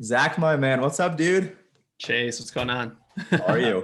Zach, my man, what's up, dude? Chase, what's going on? How are you?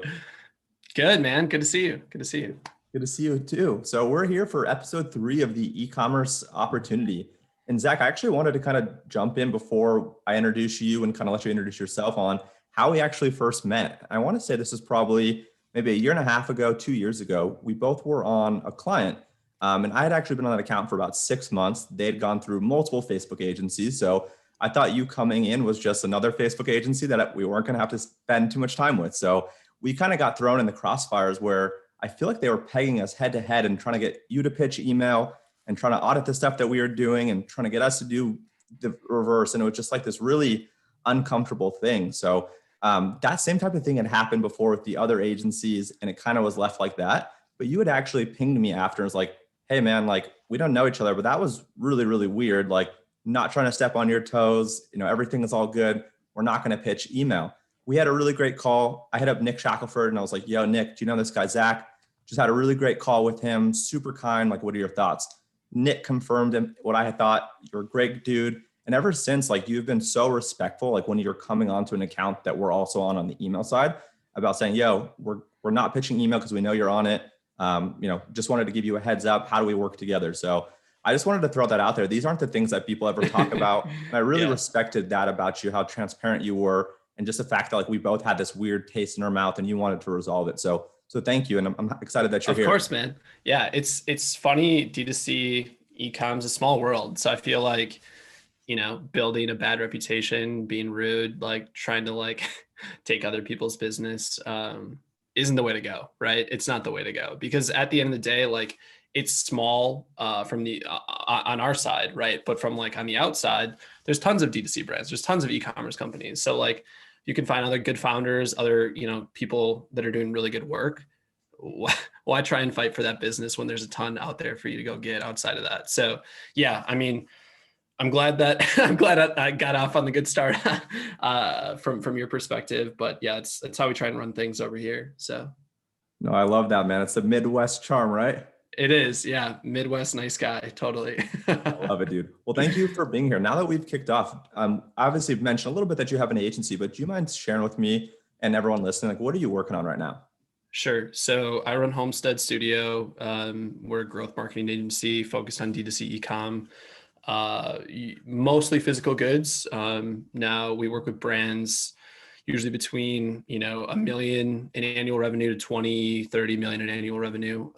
Good, man. Good to see you. Good to see you. Good to see you too. So we're here for episode 3 of the e-commerce opportunity. And Zach, I actually wanted to kind of jump in before I introduce you and kind of let you introduce yourself on how we actually first met. I want to say this is probably maybe a year and a half ago, 2 years ago. We both were on a client. And I had actually been on that account for about 6 months. They had gone through multiple Facebook agencies. So I thought you coming in was just another Facebook agency that we weren't going to have to spend too much time with. So we kind of got thrown in the crossfires where I feel like they were pegging us head to head and trying to get you to pitch email and trying to audit the stuff that we were doing and trying to get us to do the reverse. And it was just like this really uncomfortable thing. So that same type of thing had happened before with the other agencies, and it kind of was left like that. But you had actually pinged me after and was like, hey man, like we don't know each other, but that was really, really weird. Like not trying to step on your toes, everything is all good. We're not going to pitch email. We had a really great call. I hit up Nick Shackelford and I was like, yo, Nick, do you know this guy, Zach? Just had a really great call with him. Super kind. Like, what are your thoughts? Nick confirmed what I had thought. You're a great dude. And ever since, like, you've been so respectful, like when you're coming onto an account that we're also on the email side, about saying, yo, we're not pitching email because we know you're on it. Just wanted to give you a heads up. How do we work together? So I just wanted to throw that out there. These aren't the things that people ever talk about. And I really respected that about you, how transparent you were, and just the fact that like we both had this weird taste in our mouth and you wanted to resolve it. So thank you. And I'm excited that you're here. Of course, man. Yeah, it's funny. D2C e-com's a small world. So I feel like, building a bad reputation, being rude, like trying to like take other people's business isn't the way to go, right? It's not the way to go, because at the end of the day, like it's small from the on our side, right? But from like on the outside, there's tons of D2C brands, there's tons of e-commerce companies. So like you can find other good founders, other people that are doing really good work. Why try and fight for that business when there's a ton out there for you to go get outside of that? So yeah, I mean, I'm glad I got off on the good start from your perspective. But yeah, it's how we try and run things over here. So no, I love that, man. It's the Midwest charm, right? It is. Yeah. Midwest, nice guy. Totally. I love it, dude. Well, thank you for being here. Now that we've kicked off, obviously you've mentioned a little bit that you have an agency, but do you mind sharing with me and everyone listening, like, what are you working on right now? Sure. So I run Homestead Studio. We're a growth marketing agency focused on D2C e-com, mostly physical goods. Now we work with brands usually between, $1 million in annual revenue to 20, 30 million in annual revenue.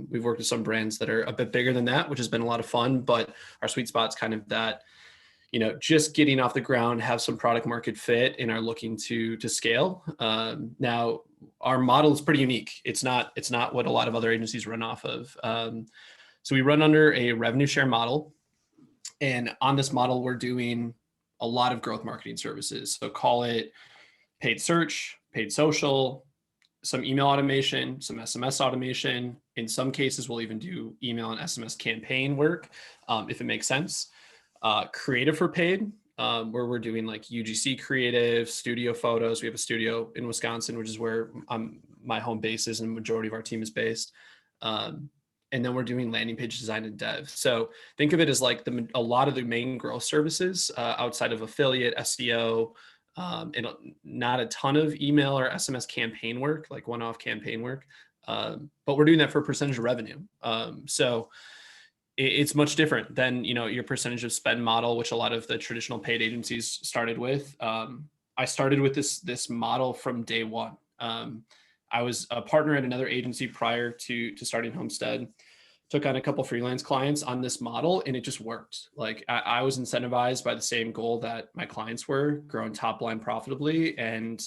We've worked with some brands that are a bit bigger than that, which has been a lot of fun, but our sweet spot's kind of that, just getting off the ground, have some product market fit and are looking to scale. Now our model is pretty unique. It's not what a lot of other agencies run off of. So we run under a revenue share model. And on this model, we're doing a lot of growth marketing services. So call it paid search, paid social, some email automation, some SMS automation. In some cases, we'll even do email and SMS campaign work if it makes sense. Creative for paid, where we're doing like UGC creative, studio photos. We have a studio in Wisconsin, which is where my home base is and the majority of our team is based. And then we're doing landing page design and dev. So think of it as like a lot of the main growth services outside of affiliate, SEO, and not a ton of email or SMS campaign work, like one-off campaign work. But we're doing that for a percentage of revenue. So it's much different than, your percentage of spend model, which a lot of the traditional paid agencies started with. I started with this model from day one. I was a partner at another agency prior to starting Homestead, took on a couple freelance clients on this model, and it just worked. Like I was incentivized by the same goal that my clients were, growing top line profitably. And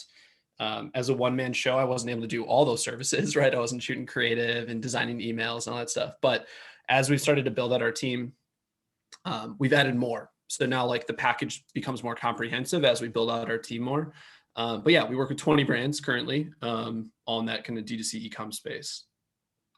as a one-man show, I wasn't able to do all those services, right? I wasn't shooting creative and designing emails and all that stuff. But as we've started to build out our team, we've added more. So now like the package becomes more comprehensive as we build out our team more. But yeah, we work with 20 brands currently on that kind of D2C e-com space.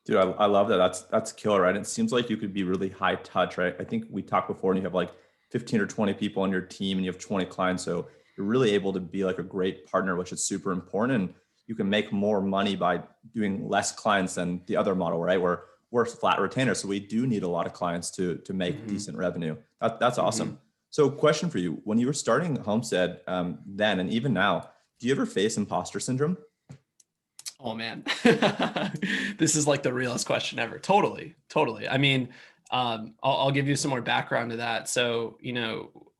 Dude, I love that. That's killer, right? It seems like you could be really high touch, right? I think we talked before and you have like 15 or 20 people on your team and you have 20 clients. So you're really able to be like a great partner, which is super important. And you can make more money by doing less clients than the other model, right? Where we're flat retainers. So we do need a lot of clients to make decent revenue. That's awesome. So question for you, when you were starting Homestead then and even now, do you ever face imposter syndrome? Oh man, this is like the realest question ever. Totally, totally. I mean, I'll give you some more background to that. So,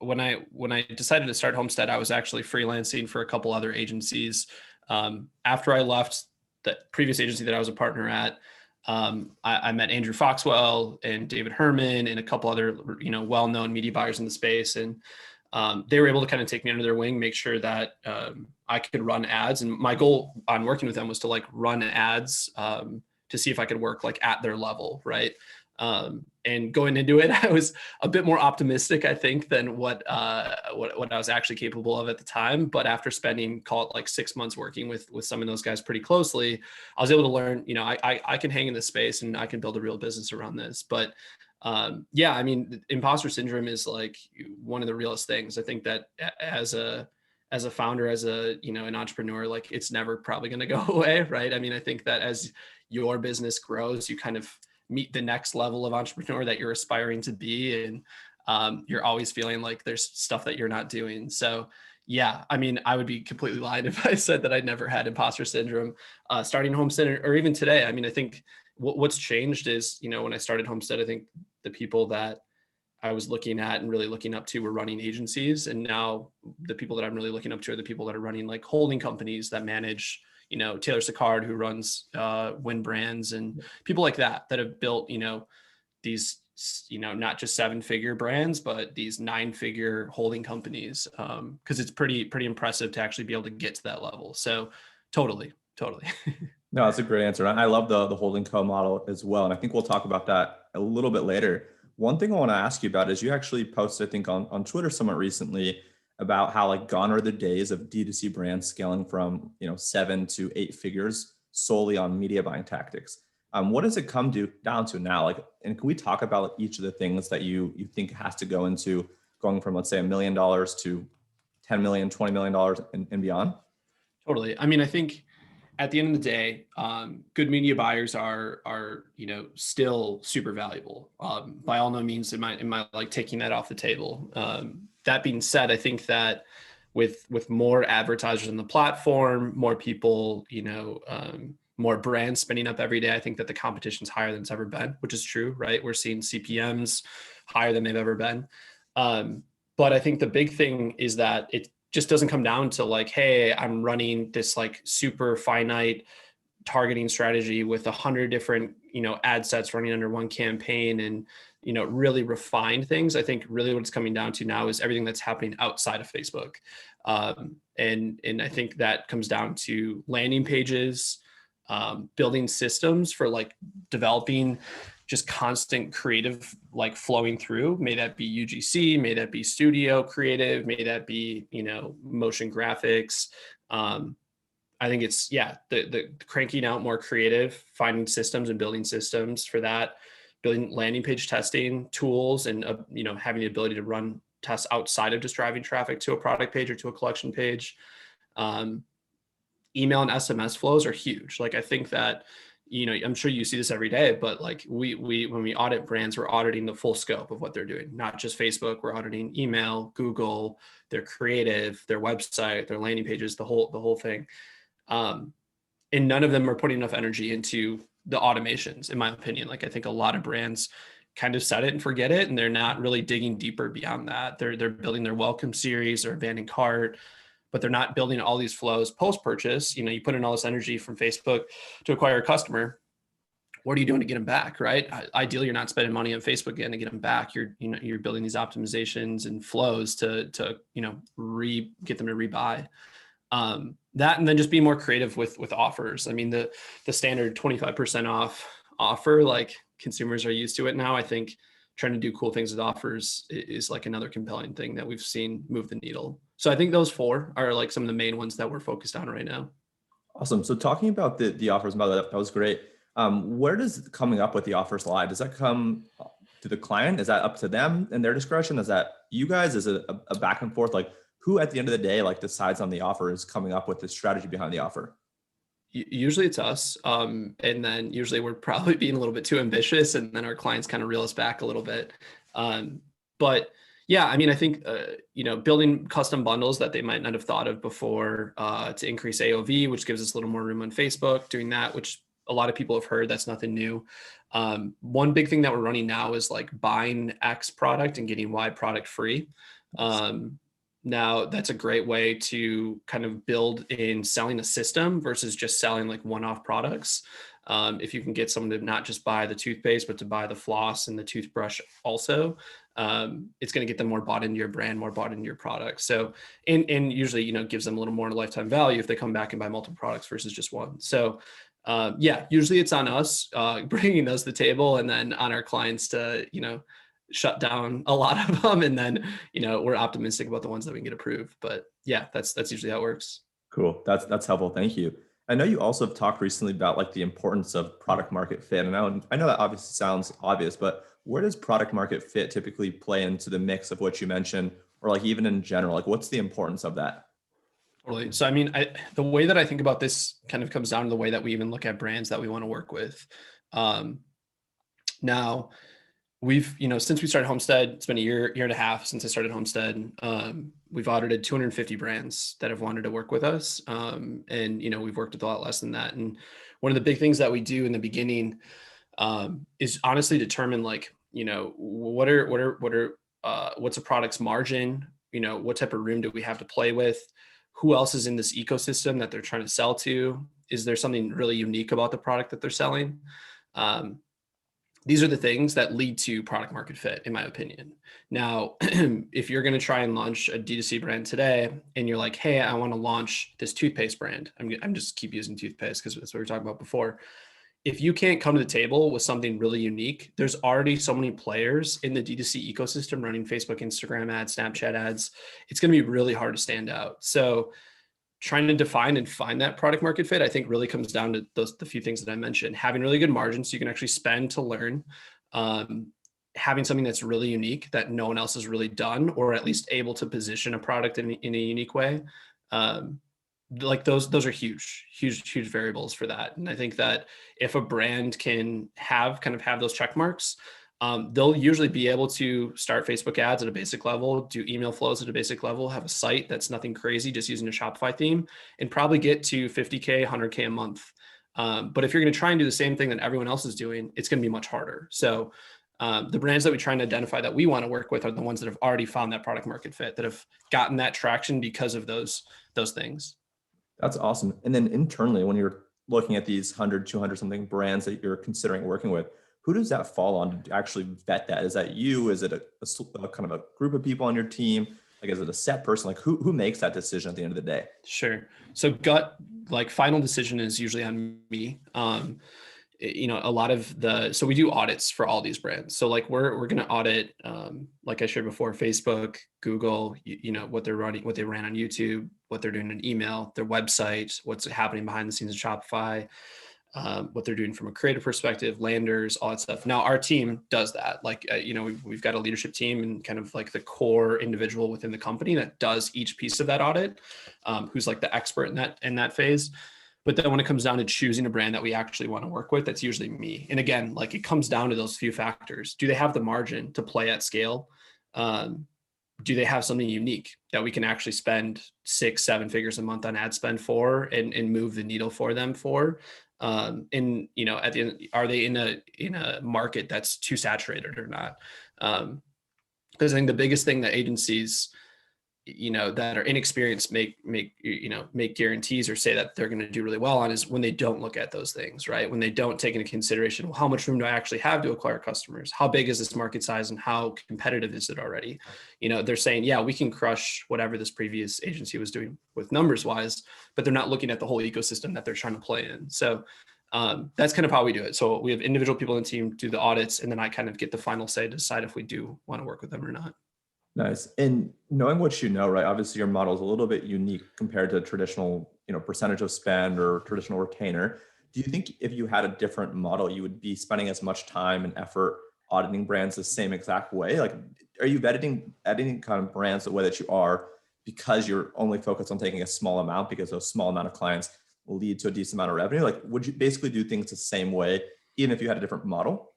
when I decided to start Homestead, I was actually freelancing for a couple other agencies. After I left the previous agency that I was a partner at, I met Andrew Foxwell and David Herman and a couple other, well-known media buyers in the space, and they were able to kind of take me under their wing, make sure that I could run ads. And my goal on working with them was to like run ads to see if I could work like at their level, right? And going into it, I was a bit more optimistic, I think, than what I was actually capable of at the time. But after spending, call it like 6 months working with some of those guys pretty closely, I was able to learn, I can hang in this space and I can build a real business around this. But yeah, I mean, imposter syndrome is like one of the realest things. I think that as a founder, as an entrepreneur, like it's never probably going to go away, right? I mean, I think that as your business grows, you kind of meet the next level of entrepreneur that you're aspiring to be, and you're always feeling like there's stuff that you're not doing. So yeah, I mean, I would be completely lying if I said that I'd never had imposter syndrome starting Homestead, or even today. I mean, I think what's changed is, when I started Homestead, I think the people that I was looking at and really looking up to were running agencies. And now the people that I'm really looking up to are the people that are running like holding companies that manage, Taylor Sicard, who runs Win Brands, and people like that have built, these, not just 7-figure brands, but these 9-figure holding companies. Cause it's pretty impressive to actually be able to get to that level. So totally. No, that's a great answer. I love the holding co model as well. And I think we'll talk about that a little bit later. One thing I want to ask you about is you actually posted, I think on Twitter somewhat recently about how like gone are the days of D2C brands scaling from, 7 to 8 figures solely on media buying tactics. What does it come down to now? Like, and can we talk about each of the things that you think has to go into going from, let's say, $1 million to 10 million, $20 million and beyond? Totally. I mean, I think at the end of the day, good media buyers are still super valuable. By all no means am I like taking that off the table. That being said, I think that with more advertisers on the platform, more people, more brands spinning up every day, I think that the competition's higher than it's ever been, which is true, right? We're seeing CPMs higher than they've ever been. But I think the big thing is that it just doesn't come down to like, hey, I'm running this like super finite targeting strategy with 100 different, ad sets running under one campaign and, really refined things. I think really what it's coming down to now is everything that's happening outside of Facebook. And I think that comes down to landing pages, building systems for like developing just constant creative like flowing through. May that be UGC, may that be studio creative, may that be, motion graphics. I think it's, the cranking out more creative, finding systems and building systems for that, building landing page testing tools, and, having the ability to run tests outside of just driving traffic to a product page or to a collection page. Email and SMS flows are huge. Like, I think that, I'm sure you see this every day, but like we when we audit brands, we're auditing the full scope of what they're doing, not just Facebook. We're auditing email, Google, their creative, their website, their landing pages, the whole thing. And none of them are putting enough energy into the automations, in my opinion. Like, I think a lot of brands kind of set it and forget it, and they're not really digging deeper beyond that. They're building their welcome series, their abandoned cart, but they're not building all these flows post-purchase. You put in all this energy from Facebook to acquire a customer. What are you doing to get them back, right? Ideally, you're not spending money on Facebook again to get them back. You're building these optimizations and flows to get them to rebuy. That, and then just be more creative with offers. I mean, the standard 25% off offer, like consumers are used to it now. I think trying to do cool things with offers is like another compelling thing that we've seen move the needle. So I think those 4 are like some of the main ones that we're focused on right now. Awesome. So talking about the offers, that was great. Where does coming up with the offers lie? Does that come to the client? Is that up to them and their discretion? Is that you guys? Is it a back and forth? Like, who at the end of the day like decides on the offer, is coming up with the strategy behind the offer? Usually it's us. And then usually we're probably being a little bit too ambitious, and then our clients kind of reel us back a little bit. But Yeah, I mean, I think building custom bundles that they might not have thought of before to increase AOV, which gives us a little more room on Facebook. Doing that, which a lot of people have heard, that's nothing new. One big thing that we're running now is like buying X product and getting Y product free. Now that's a great way to kind of build in selling a system versus just selling like one-off products. If you can get someone to not just buy the toothpaste, but to buy the floss and the toothbrush also, it's going to get them more bought into your brand, more bought into your product. So, and usually, gives them a little more lifetime value if they come back and buy multiple products versus just one. So, yeah, usually it's on us bringing those to the table, and then on our clients to, shut down a lot of them. And then, we're optimistic about the ones that we can get approved. But yeah, that's usually how it works. Cool. That's helpful. Thank you. I know you also have talked recently about like the importance of product market fit. And I know that obviously sounds obvious, but where does product market fit typically play into the mix of what you mentioned, or like even in general, like what's the importance of that? Totally. So, I mean, the way that I think about this kind of comes down to the way that we even look at brands that we want to work with. Now, we've, since we started Homestead, it's been a year and a half since I started Homestead. We've audited 250 brands that have wanted to work with us. And, we've worked with a lot less than that. And one of the big things that we do in the beginning is honestly determine like, what's a product's margin? What type of room do we have to play with? Who else is in this ecosystem that they're trying to sell to? Is there something really unique about the product that they're selling? These are the things that lead to product market fit, in my opinion. Now, if you're going to try and launch a D2C brand today and you're like, hey, I want to launch this toothpaste brand. I'm just keep using toothpaste because that's what we were talking about before. If you can't come to the table with something really unique, there's already so many players in the D2C ecosystem running Facebook, Instagram ads, Snapchat ads. It's going to be really hard to stand out. So trying to define and find that product market fit, I think really comes down to the few things that I mentioned. Having really good margins so you can actually spend to learn. Having something that's really unique that no one else has really done, or at least able to position a product in a unique way. Like those are huge variables for that. And I think that if a brand can have those check marks, they'll usually be able to start Facebook ads at a basic level, do email flows at a basic level, have a site that's nothing crazy, just using a Shopify theme, and probably get to 50K, 100K a month. But if you're going to try and do the same thing that everyone else is doing, it's going to be much harder. So the brands that we try and identify that we want to work with are the ones that have already found that product market fit, that have gotten that traction because of those things. That's awesome. And then internally, when you're looking at these 100, 200 something brands that you're considering working with, who does that fall on to actually vet that? Is that you? Is it a kind of a group of people on your team? Like, is it a set person? Like who makes that decision at the end of the day? Sure. So final decision is usually on me. A lot of so we do audits for all these brands. So like we're going to audit, like I shared before, Facebook, Google, what they're running, what they ran on YouTube, what they're doing in email, their website, what's happening behind the scenes of Shopify, what they're doing from a creative perspective, landers, all that stuff. Now our team does that. Like, we've got a leadership team and kind of like the core individual within the company that does each piece of that audit, who's like the expert in that phase. But then when it comes down to choosing a brand that we actually want to work with, that's usually me. And again, like it comes down to those few factors. Do they have the margin to play at scale? Do they have something unique that we can actually spend 6-7 figures a month on ad spend for and move the needle for them for? At the end, are they in a market that's too saturated or not? Because I think the biggest thing that agencies that are inexperienced make guarantees or say that they're going to do really well on is when they don't look at those things, right? When they don't take into consideration, well, how much room do I actually have to acquire customers? How big is this market size and how competitive is it already? They're saying, yeah, we can crush whatever this previous agency was doing with numbers wise, but they're not looking at the whole ecosystem that they're trying to play in. So that's kind of how we do it. So we have individual people in the team do the audits, and then I kind of get the final say to decide if we do want to work with them or not. Nice. And knowing what right? Obviously your model is a little bit unique compared to traditional, percentage of spend or traditional retainer. Do you think if you had a different model, you would be spending as much time and effort auditing brands the same exact way? Like, are you editing kind of brands the way that you are because you're only focused on taking a small amount because those small amount of clients will lead to a decent amount of revenue? Like, would you basically do things the same way, even if you had a different model?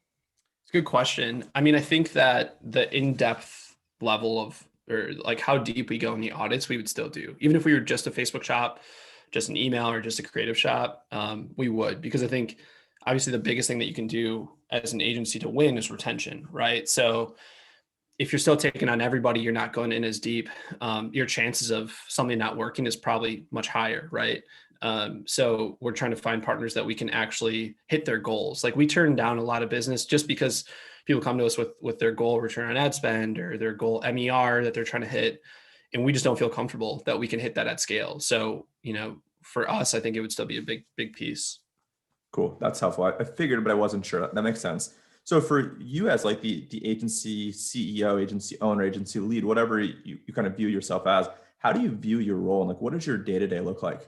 It's a good question. I mean, I think that the in-depth level of, or like how deep we go in the audits, we would still do. Even if we were just a Facebook shop, just an email, or just a creative shop, we would, because I think obviously the biggest thing that you can do as an agency to win is retention, right? So if you're still taking on everybody, you're not going in as deep. Your chances of something not working is probably much higher, right? So we're trying to find partners that we can actually hit their goals. Like, we turn down a lot of business just because people come to us with their goal return on ad spend or their goal MER that they're trying to hit, and we just don't feel comfortable that we can hit that at scale. So, for us, I think it would still be a big piece. Cool. That's helpful. I figured, but I wasn't sure. That makes sense. So for you as like the agency CEO, agency owner, agency lead, whatever you kind of view yourself as, how do you view your role? And like, what does your day-to-day look like?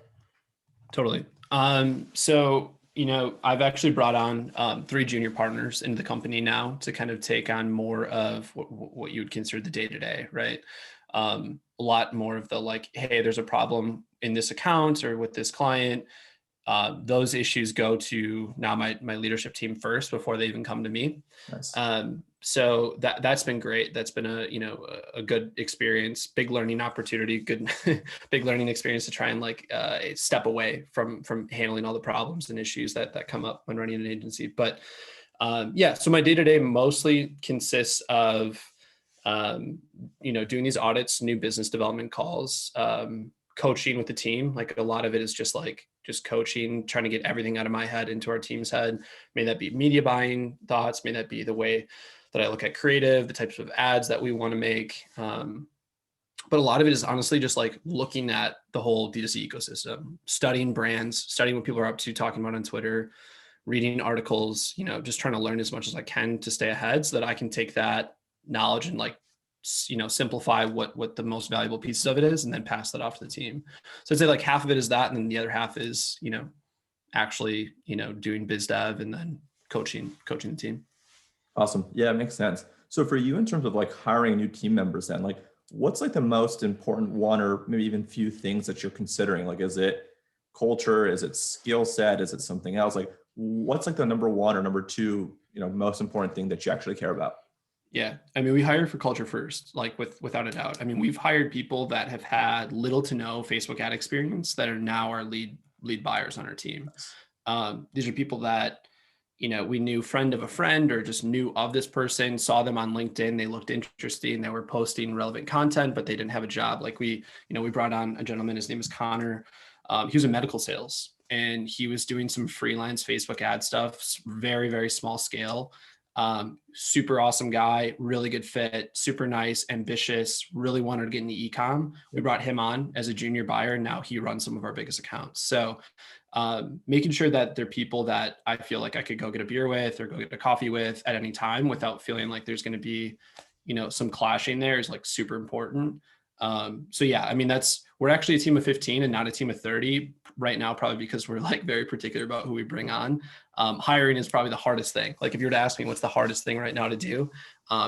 Totally. So, I've actually brought on 3 junior partners into the company now to kind of take on more of what you would consider the day-to-day, right? A lot more of the like, hey, there's a problem in this account or with this client. Those issues go to now my leadership team first before they even come to me. Nice. So that's been great. That's been a good experience, big learning opportunity, good big learning experience to try and step away from handling all the problems and issues that come up when running an agency. But so my day-to-day mostly consists of doing these audits, new business development calls, coaching with the team. Like, a lot of it is just coaching, trying to get everything out of my head into our team's head. May that be media buying thoughts, may that be the way that I look at creative, the types of ads that we want to make. But a lot of it is honestly just like looking at the whole D2C ecosystem, studying brands, studying what people are up to, talking about on Twitter, reading articles, just trying to learn as much as I can to stay ahead so that I can take that knowledge and simplify what the most valuable pieces of it is, and then pass that off to the team. So I'd say like half of it is that, and then the other half is actually doing biz dev and then coaching the team. Awesome. Yeah, it makes sense. So for you, in terms of like hiring new team members, then like, what's like the most important one or maybe even few things that you're considering? Like, is it culture? Is it skill set? Is it something else? Like, what's like the number one or number two, most important thing that you actually care about? Yeah. I mean, we hire for culture first, like without a doubt. I mean, we've hired people that have had little to no Facebook ad experience that are now our lead buyers on our team. These are people that, we knew friend of a friend or just knew of this person, saw them on LinkedIn. They looked interesting. They were posting relevant content, but they didn't have a job. Like we brought on a gentleman, his name is Connor. He was in medical sales and he was doing some freelance Facebook ad stuff, very, very small scale. Super awesome guy, really good fit, super nice, ambitious, really wanted to get into e-com. We brought him on as a junior buyer, and now he runs some of our biggest accounts. So making sure that they're people that I feel like I could go get a beer with or go get a coffee with at any time without feeling like there's going to be, some clashing there is like super important. So yeah, I mean, we're actually a team of 15 and not a team of 30 right now, probably because we're like very particular about who we bring on. Hiring is probably the hardest thing. Like, if you were to ask me what's the hardest thing right now to do,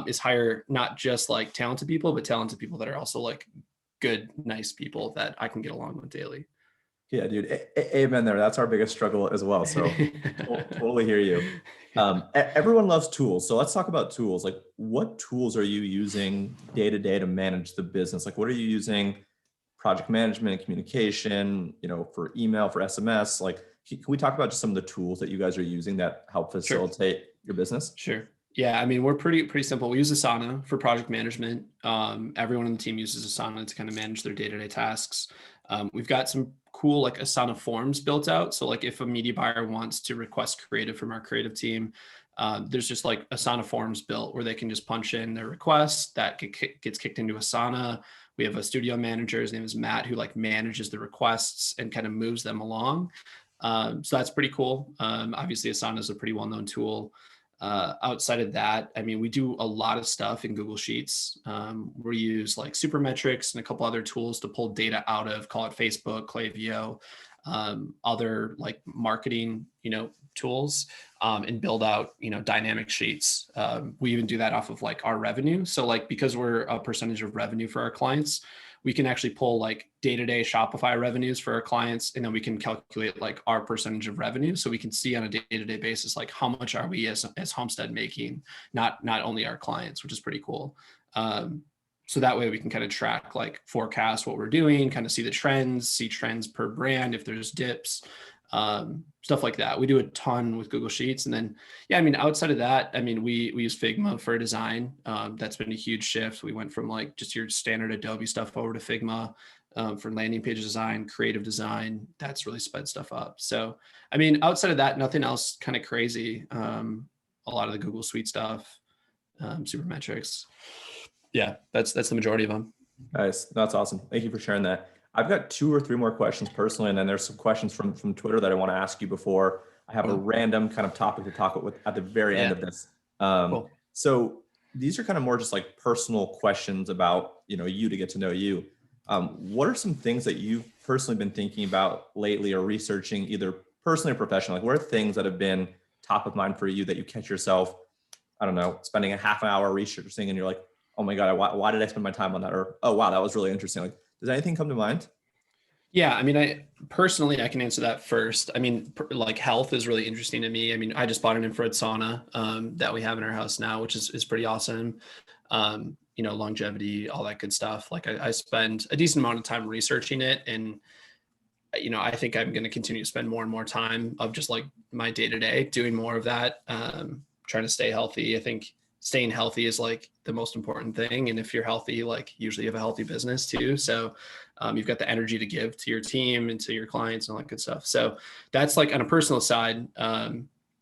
is hire not just like talented people, but talented people that are also like good, nice people that I can get along with daily. Yeah, dude. Amen there. That's our biggest struggle as well. So totally hear you. Everyone loves tools. So let's talk about tools. Like, what tools are you using day to day to manage the business? Like, what are you using? Project management, communication, for email, for SMS. Like, can we talk about just some of the tools that you guys are using that help facilitate your business? Sure. Yeah, I mean, we're pretty simple. We use Asana for project management. Everyone on the team uses Asana to kind of manage their day-to-day tasks. We've got some cool like Asana forms built out. So like, if a media buyer wants to request creative from our creative team, there's just like Asana forms built where they can just punch in their request that gets kicked into Asana. We have a studio manager, his name is Matt, who like manages the requests and kind of moves them along. So that's pretty cool. Obviously Asana is a pretty well-known tool. Outside of that, I mean, we do a lot of stuff in Google Sheets. We use like Supermetrics and a couple other tools to pull data out of, call it Facebook, Klaviyo, other like marketing, tools, and build out, dynamic sheets. We even do that off of like our revenue. So like, because we're a percentage of revenue for our clients, we can actually pull like day-to-day Shopify revenues for our clients. And then we can calculate like our percentage of revenue. So we can see on a day-to-day basis, like how much are we as Homestead making, not only our clients, which is pretty cool. So that way we can kind of track, like forecast what we're doing, kind of see the trends, see trends per brand, if there's dips, stuff like that. We do a ton with Google Sheets. And then, yeah, I mean, outside of that, I mean, we use Figma for design. That's been a huge shift. We went from like just your standard Adobe stuff over to Figma for landing page design, creative design. That's really sped stuff up. So, I mean, outside of that, nothing else kind of crazy. A lot of the Google Suite stuff, Supermetrics. Yeah, that's the majority of them. Nice. That's awesome. Thank you for sharing that. I've got 2 or 3 more questions personally, and then there's some questions from Twitter that I want to ask you before I have a random kind of topic to talk with at the very end of this. Cool. So these are kind of more just like personal questions about, you to get to know you. What are some things that you've personally been thinking about lately or researching, either personally or professionally? Like, what are things that have been top of mind for you that you catch yourself, I don't know, spending a half an hour researching and you're like, oh my God, why did I spend my time on that? Or, oh, wow, that was really interesting. Like, does anything come to mind? Yeah, I mean, I can answer that first. I mean, like health is really interesting to me. I mean, I just bought an infrared sauna that we have in our house now, which is pretty awesome. Longevity, all that good stuff. Like I spend a decent amount of time researching it, and I think I'm going to continue to spend more and more time of just like my day-to-day doing more of that, trying to stay healthy. I think staying healthy is like the most important thing. And if you're healthy, like usually you have a healthy business too. So you've got the energy to give to your team and to your clients and all that good stuff. So that's like on a personal side,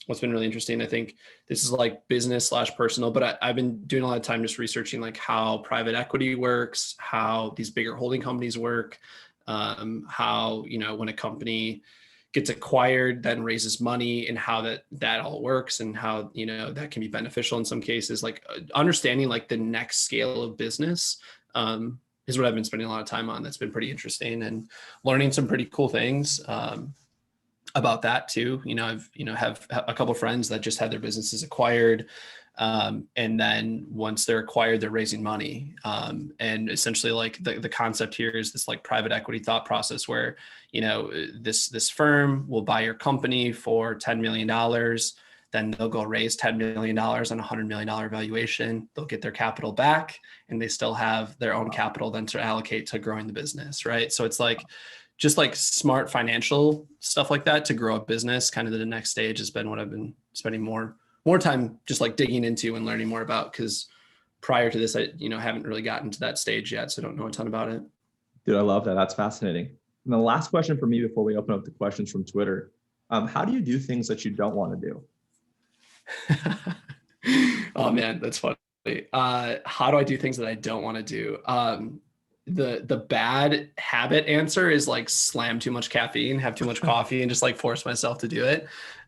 what's been really interesting. I think this is like business / personal, but I've been doing a lot of time just researching like how private equity works, how these bigger holding companies work, how, when a company gets acquired, then raises money, and how that all works, and how, that can be beneficial in some cases, like understanding like the next scale of business, is what I've been spending a lot of time on. That's been pretty interesting, and learning some pretty cool things, about that too. I've, have a couple of friends that just had their businesses acquired. And then once they're acquired, they're raising money. And essentially like the concept here is this like private equity thought process where, this firm will buy your company for $10 million. Then they'll go raise $10 million on a $100 million valuation. They'll get their capital back, and they still have their own capital then to allocate to growing the business. Right. So it's like, just like smart financial stuff like that to grow a business. Kind of the next stage has been what I've been spending more time just like digging into and learning more about, because prior to this, I, haven't really gotten to that stage yet. So I don't know a ton about it. Dude, I love that. That's fascinating. And the last question for me before we open up the questions from Twitter, how do you do things that you don't want to do? Oh man, that's funny. How do I do things that I don't want to do? The bad habit answer is like slam too much caffeine, have too much coffee, and just like force myself to do it.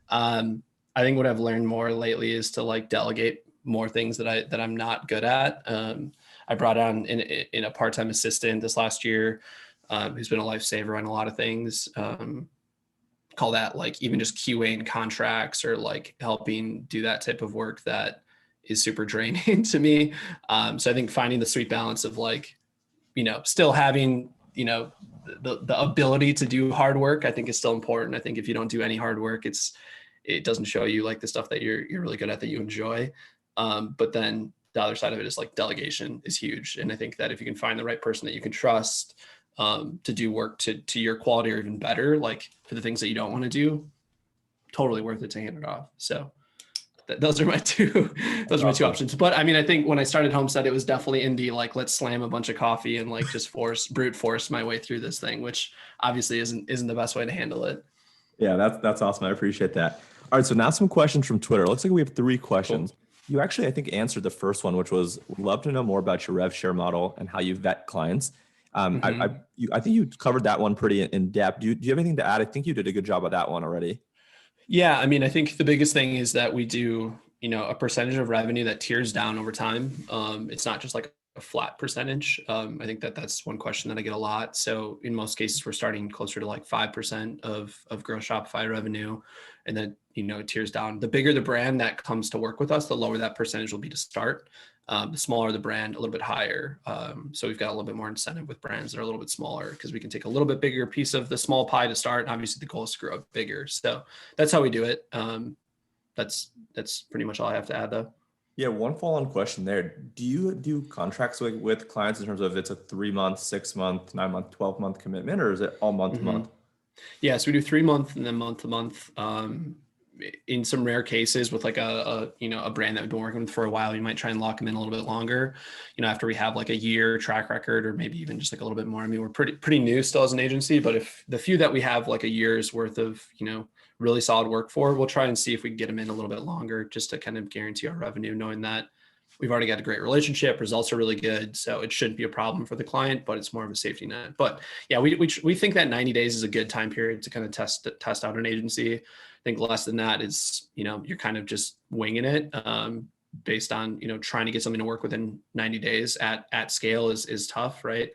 I think what I've learned more lately is to like delegate more things that I'm not good at. I brought on in a part-time assistant this last year, who's been a lifesaver on a lot of things. Call that like even just QA contracts, or like helping do that type of work that is super draining to me. So I think finding the sweet balance of like, still having, the ability to do hard work, I think is still important. I think if you don't do any hard work, it doesn't show you like the stuff that you're really good at, that you enjoy. But then the other side of it is like delegation is huge. And I think that if you can find the right person that you can trust, to do work to your quality or even better, like for the things that you don't want to do, totally worth it to hand it off. So those are my two options. But I mean, I think when I started Homestead, it was definitely in the like, let's slam a bunch of coffee and like just brute force my way through this thing, which obviously isn't the best way to handle it. Yeah, that's awesome. I appreciate that. All right, so now some questions from Twitter. It looks like we have 3 questions. Cool. You actually, I think, answered the first one, which was, would love to know more about your rev share model and how you vet clients. I think you covered that one pretty in depth. Do you have anything to add? I think you did a good job of that one already. Yeah, I mean, I think the biggest thing is that we do, a percentage of revenue that tiers down over time. It's not just like a flat percentage. I think that's one question that I get a lot. So in most cases, we're starting closer to like 5% of gross Shopify revenue. And then, it tiers down. The bigger the brand that comes to work with us, the lower that percentage will be to start. The smaller the brand, a little bit higher. So we've got a little bit more incentive with brands that are a little bit smaller, because we can take a little bit bigger piece of the small pie to start. And obviously the goal is to grow up bigger. So that's how we do it. That's pretty much all I have to add though. Yeah, one follow-on question there. Do you do contracts with clients in terms of it's a 3 month, 6 month, 9 month, 12 month commitment, or is it all month to Hmm. month? Yeah, so we do 3 month and then month to month. In some rare cases with like a brand that we've been working with for a while, you might try and lock them in a little bit longer, after we have like a year track record or maybe even just like a little bit more. I mean, we're pretty new still as an agency, but if the few that we have like a year's worth of, really solid work for, we'll try and see if we can get them in a little bit longer just to kind of guarantee our revenue, knowing that we've already got a great relationship, results are really good. So it shouldn't be a problem for the client, but it's more of a safety net. But yeah, we think that 90 days is a good time period to kind of test out an agency. I think less than that is, you're kind of just winging it, based on, trying to get something to work within 90 days at scale is tough, right?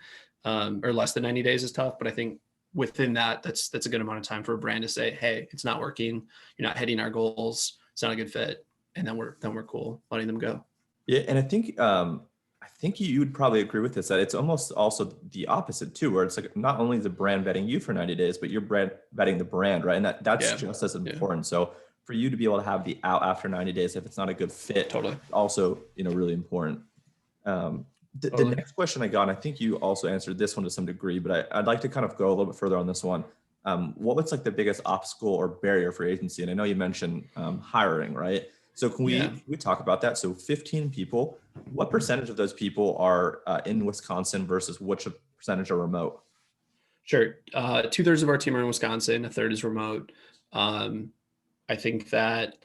Or less than 90 days is tough. But I think within that, that's a good amount of time for a brand to say, hey, it's not working. You're not hitting our goals. It's not a good fit. And then we're cool letting them go. Yeah, and I think you would probably agree with this that it's almost also the opposite too, where it's like not only is the brand vetting you for 90 days, but you're brand vetting the brand, right? And that's Yeah. just as Yeah. important. So for you to be able to have the out after 90 days, if it's not a good fit, Totally. also, really important. The Totally. next question I got, and I think you also answered this one to some degree, but I'd like to kind of go a little bit further on this one. What was like the biggest obstacle or barrier for agency? And I know you mentioned hiring, right? So can we Yeah. can we talk about that? So 15 people, what percentage of those people are in Wisconsin versus which percentage are remote? Sure. 2/3 of our team are in Wisconsin, a third is remote. Um, I think that,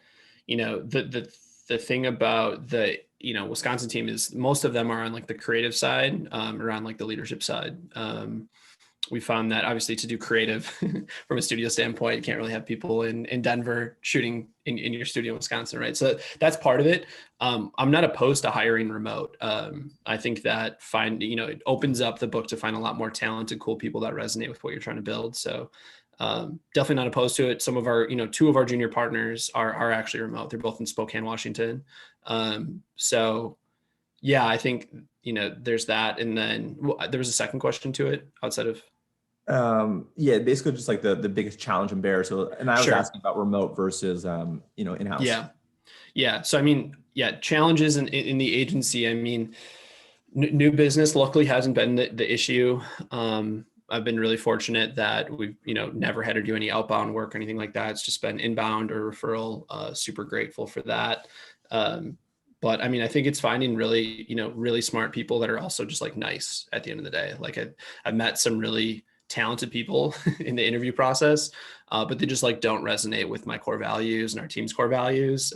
the thing about the, Wisconsin team is most of them are on like the creative side, around like the leadership side. We found that obviously to do creative from a studio standpoint, you can't really have people in Denver shooting in your studio in Wisconsin, right? So that's part of it. I'm not opposed to hiring remote. I think that it opens up the book to find a lot more talented, cool people that resonate with what you're trying to build. So definitely not opposed to it. Some of our, two of our junior partners are actually remote. They're both in Spokane, Washington. So yeah, I think, there's that. And then there was a second question to it outside of. Yeah, basically just like the biggest challenge and barrier. So, and I was Sure. asking about remote versus in-house. Yeah. Yeah. So, I mean, yeah, challenges in the agency. I mean, new business luckily hasn't been the issue. I've been really fortunate that we've, never had to do any outbound work or anything like that. It's just been inbound or referral. Super grateful for that. But I mean, I think it's finding really, really smart people that are also just like nice at the end of the day. Like I've met some really talented people in the interview process, but they just like don't resonate with my core values and our team's core values.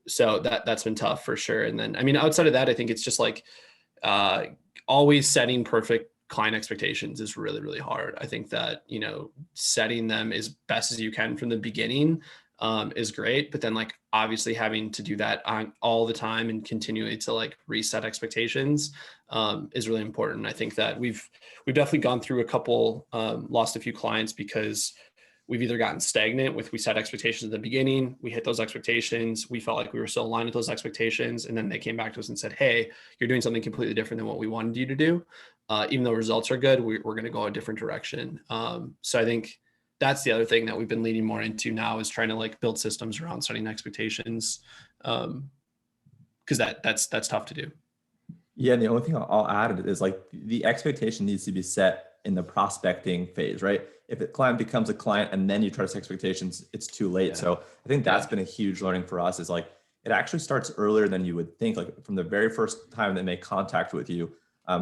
So that's been tough for sure. And then, I mean, outside of that, I think it's just like uh, always setting perfect client expectations is really, really hard. I think that, setting them as best as you can from the beginning is great. But then like obviously having to do that on all the time and continually to like reset expectations is really important. I think that we've definitely gone through a couple, lost a few clients because we've either gotten stagnant with we set expectations at the beginning, we hit those expectations, we felt like we were still aligned with those expectations, and then they came back to us and said, hey, you're doing something completely different than what we wanted you to do. Even though results are good, we're going to go a different direction. So I think that's the other thing that we've been leaning more into now is trying to like build systems around setting expectations, because that's tough to do. Yeah, and the only thing I'll add is like the expectation needs to be set in the prospecting phase, right? If a client becomes a client and then you try to set expectations, it's too late. Yeah. So I think that's Yeah. been a huge learning for us is like it actually starts earlier than you would think, like from the very first time they make contact with you.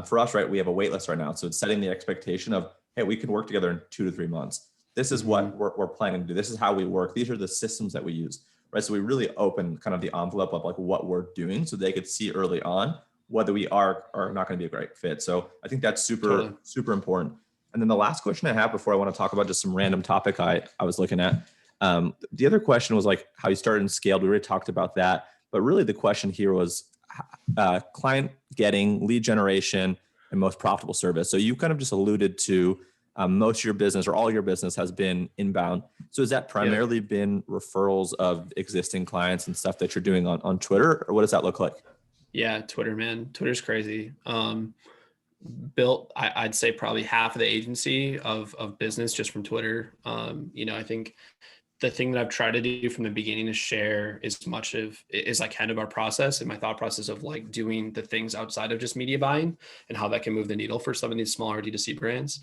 For us, right, we have a wait list right now. So it's setting the expectation of, hey, we can work together in 2 to 3 months. This is Mm-hmm. what we're planning to do. This is how we work. These are the systems that we use, right? So we really open kind of the envelope of like what we're doing so they could see early on whether we are not going to be a great fit. So I think that's Totally. super, super important. And then the last question I have before I want to talk about just some random topic I was looking at. The other question was like how you started and scaled. We already talked about that. But really the question here was client getting, lead generation, and most profitable service. So you kind of just alluded to most of your business or all your business has been inbound. So has that Yeah. primarily been referrals of existing clients and stuff that you're doing on Twitter? Or what does that look like? Yeah, Twitter, man. Twitter's crazy. Built, I'd say probably half of the agency of business just from Twitter. I think the thing that I've tried to do from the beginning is share as much as I can of our process and my thought process of like doing the things outside of just media buying and how that can move the needle for some of these smaller D2C brands.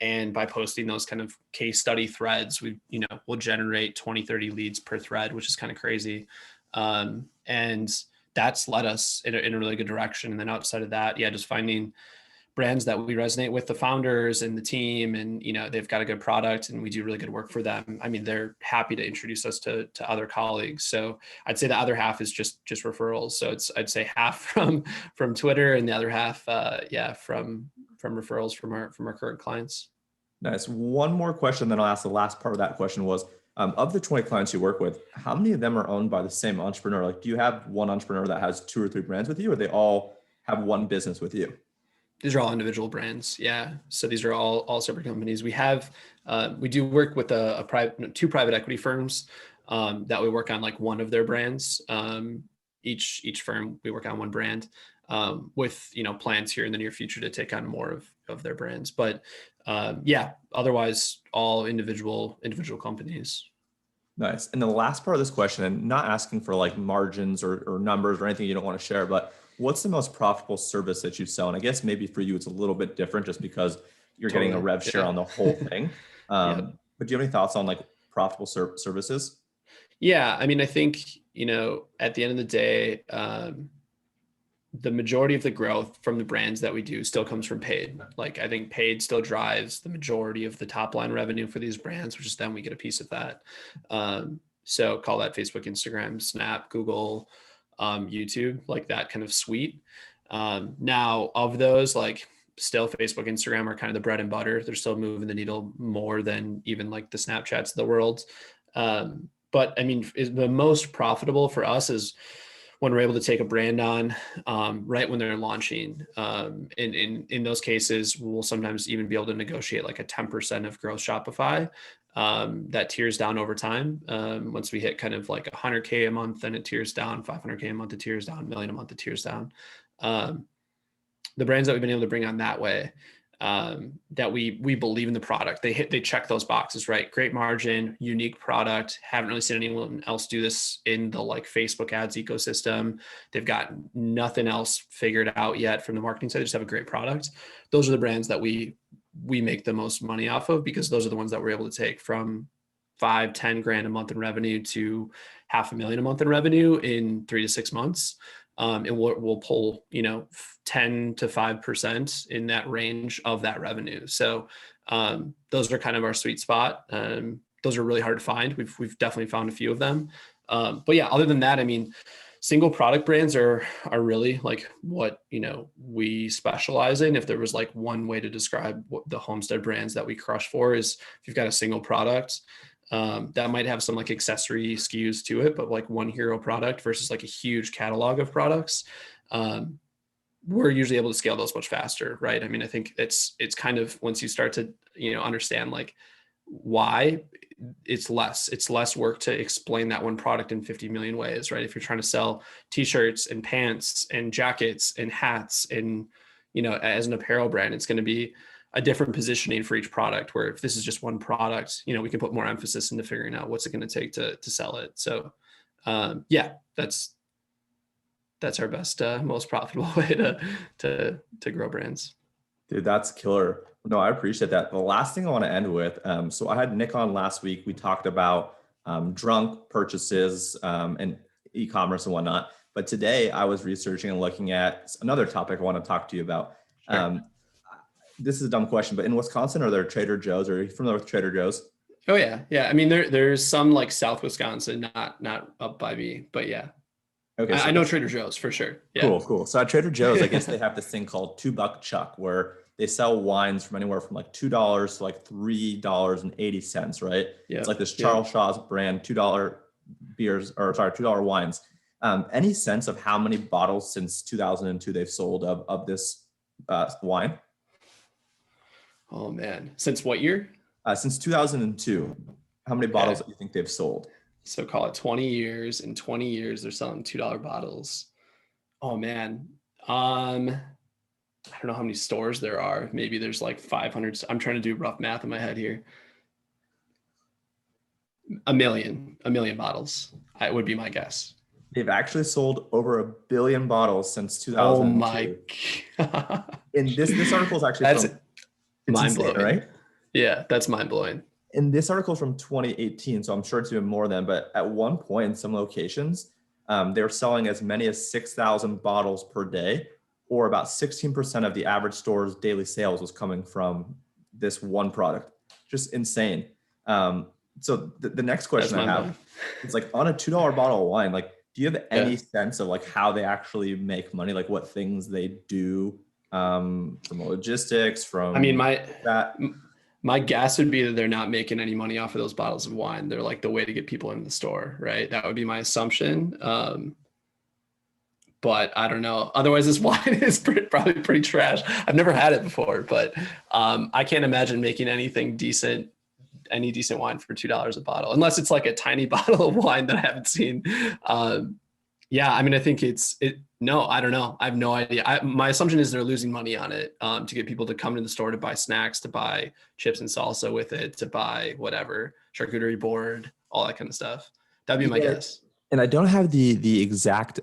And by posting those kind of case study threads, we'll generate 20, 30 leads per thread, which is kind of crazy. And that's led us in a really good direction. And then outside of that, just finding brands that we resonate with the founders and the team, and they've got a good product and we do really good work for them. I mean, they're happy to introduce us to other colleagues. So I'd say the other half is just referrals. So I'd say half from Twitter and the other half from referrals from our current clients. Nice. One more question, then I'll ask the last part of that question was, of the 20 clients you work with, how many of them are owned by the same entrepreneur? Like, do you have one entrepreneur that has 2 or 3 brands with you, or they all have one business with you? These are all individual brands. Yeah. So these are all separate companies. We do work with 2 private equity firms that we work on like one of their brands. Each firm, we work on one brand with, plans here in the near future to take on more of their brands. But otherwise all individual companies. Nice. And the last part of this question, and not asking for like margins or numbers or anything you don't want to share, but what's the most profitable service that you sell? And I guess maybe for you, it's a little bit different just because you're getting a rev share on the whole thing. But do you have any thoughts on like profitable services? Yeah. I mean, I think, at the end of the day, the majority of the growth from the brands that we do still comes from paid. Like, I think paid still drives the majority of the top line revenue for these brands, which is then we get a piece of that. So call that Facebook, Instagram, Snap, Google, YouTube, like that kind of suite. Now of those, like still Facebook, Instagram are kind of the bread and butter. They're still moving the needle more than even like the Snapchats of the world. But I mean, the most profitable for us is when we're able to take a brand on right when they're launching. In those cases, we'll sometimes even be able to negotiate like a 10% of gross Shopify that tiers down over time. Once we hit kind of like 100K a month, then it tiers down, 500K a month, it tiers down, $1 million a month, it tiers down. The brands that we've been able to bring on that way, that we believe in the product. They check those boxes, right? Great margin, unique product. Haven't really seen anyone else do this in the like Facebook ads ecosystem. They've got nothing else figured out yet from the marketing side. They just have a great product. Those are the brands that we make the most money off of, because those are the ones that we're able to take from 5-10 grand a month in revenue to $500,000 a month in revenue in 3 to 6 months. And we'll pull, 10 to 5% in that range of that revenue. So those are kind of our sweet spot. Those are really hard to find. We've definitely found a few of them. But yeah, other than that, I mean, single product brands are really like what, we specialize in. If there was like one way to describe what the Homestead brands that we crush for is, if you've got a single product, that might have some like accessory SKUs to it, but like one hero product versus like a huge catalog of products, we're usually able to scale those much faster, right? I mean, I think it's kind of, once you start to, understand like why, it's less work to explain that one product in 50 million ways, right? If you're trying to sell t-shirts and pants and jackets and hats and, as an apparel brand, it's going to be a different positioning for each product, where if this is just one product, we can put more emphasis into figuring out what's it going to take to sell it. So that's our best, most profitable way to grow brands. Dude, that's killer. No, I appreciate that. The last thing I want to end with, so I had Nick on last week. We talked about drunk purchases and e-commerce and whatnot. But today I was researching and looking at another topic I want to talk to you about. Sure. This is a dumb question, but in Wisconsin, are there Trader Joe's? Are you familiar with Trader Joe's? Oh yeah. Yeah. I mean, there's some like South Wisconsin, not up by me, but yeah. Okay. So I know Trader Joe's for sure. Yeah. Cool. So at Trader Joe's, I guess they have this thing called $2 Chuck, where they sell wines from anywhere from like $2 to like $3.80, right? Yeah. It's like this Charles Shaw's brand, $2 beers, or sorry, $2 wines. Any sense of how many bottles since 2002 they've sold of this wine? Oh man, since what year? Since 2002. How many bottles do you think they've sold? So call it 20 years. In 20 years, they're selling $2 bottles. Oh man. I don't know how many stores there are. Maybe there's like 500. I'm trying to do rough math in my head here. A million bottles. I would be my guess. They've actually sold over 1 billion bottles since Oh my 2002. God. And this article is actually That's from, it's mind insane, blowing. right? Yeah, that's mind blowing. And this article is from 2018, so I'm sure it's even more than, but at one point in some locations, they were selling as many as 6,000 bottles per day, or about 16% of the average store's daily sales was coming from this one product. Just insane. So the next That's question I mind have blowing. is like on a $2 bottle of wine, like, do you have any Yeah. sense of like how they actually make money? Like what things they do, from logistics, I mean, from that? my guess would be that they're not making any money off of those bottles of wine. They're like the way to get people in the store, right? That would be my assumption. But I don't know. Otherwise, this wine is probably pretty trash. I've never had it before, but I can't imagine making any decent wine for $2 a bottle, unless it's like a tiny bottle of wine that I haven't seen. Yeah, I mean, I think no, I don't know. I have no idea. My assumption is they're losing money on it, to get people to come to the store to buy snacks, to buy chips and salsa with it, to buy whatever, charcuterie board, all that kind of stuff. That'd be my Yeah, guess. and I don't have the exact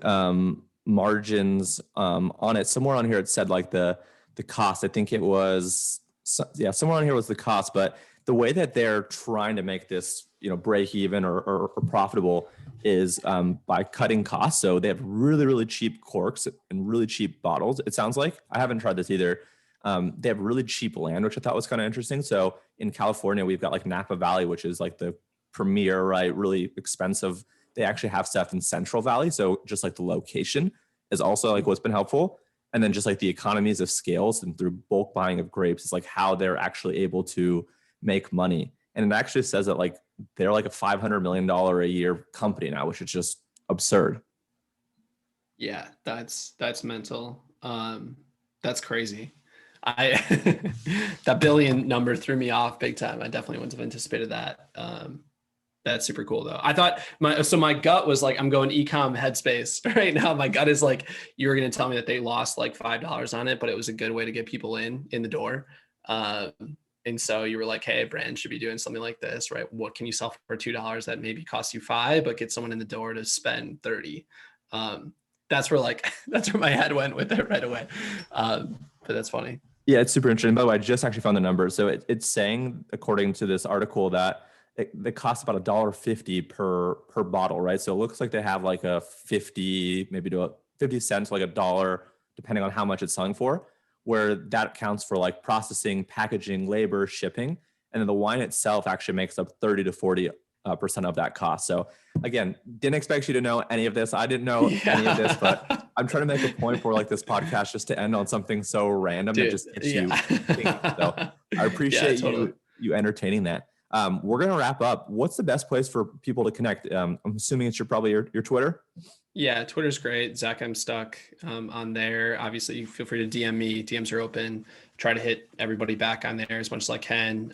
margins on it. Somewhere on here it said like the cost. I think it was somewhere on here was the cost. But the way that they're trying to make this break even or profitable is by cutting costs. So they have really cheap corks and really cheap bottles. It sounds like, I haven't tried this either. They have really cheap land, which I thought was kind of interesting. So in California, we've got like Napa Valley, which is like the premier, right? Really expensive. They actually have stuff in Central Valley. So just like the location is also like what's been helpful. And then just like the economies of scales and through bulk buying of grapes is like how they're actually able to make money. And it actually says that like they're like a $500 million a year company now, which is just absurd. Yeah, that's mental. That's crazy. I that billion number threw me off big time. I definitely wouldn't have anticipated that. That's super cool though. I thought my gut was like, I'm going ecom headspace right now. My gut is like, you were going to tell me that they lost like $5 on it, but it was a good way to get people in the door. And so you were like, hey, brand should be doing something like this, right? What can you sell for $2 that maybe costs you $5, but get someone in the door to spend 30? That's where my head went with it right away. But that's funny. Yeah, it's super interesting. By the way, I just actually found the numbers. So it's saying, according to this article, that they cost about $1.50 per bottle, right? So it looks like they have like a 50, maybe to a 50 cents, like $1, depending on how much it's selling for, where that accounts for like processing, packaging, labor, shipping. And then the wine itself actually makes up 30 to 40% of that cost. So again, didn't expect you to know any of this. I didn't know any of this, but I'm trying to make a point for like this podcast just to end on something so random that just gets you thinking. So I appreciate totally. you entertaining that. We're going to wrap up. What's the best place for people to connect? I'm assuming it's probably your Twitter. Yeah, Twitter's great. Zach, I'm stuck on there. Obviously, you feel free to DM me. DMs are open. Try to hit everybody back on there as much as I can.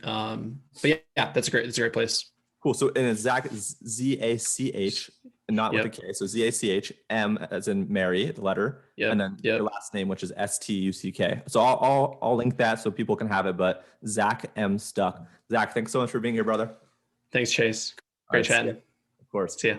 But yeah, that's a great place. Cool. So, and it's Zach, Zach, and not with a K. So Zach, as in Mary, the letter, and then your last name, which is Stuck. So I'll link that so people can have it. But Zach M. Stuck. Zach, thanks so much for being here, brother. Thanks, Chase. Great chatting. Of course. See ya.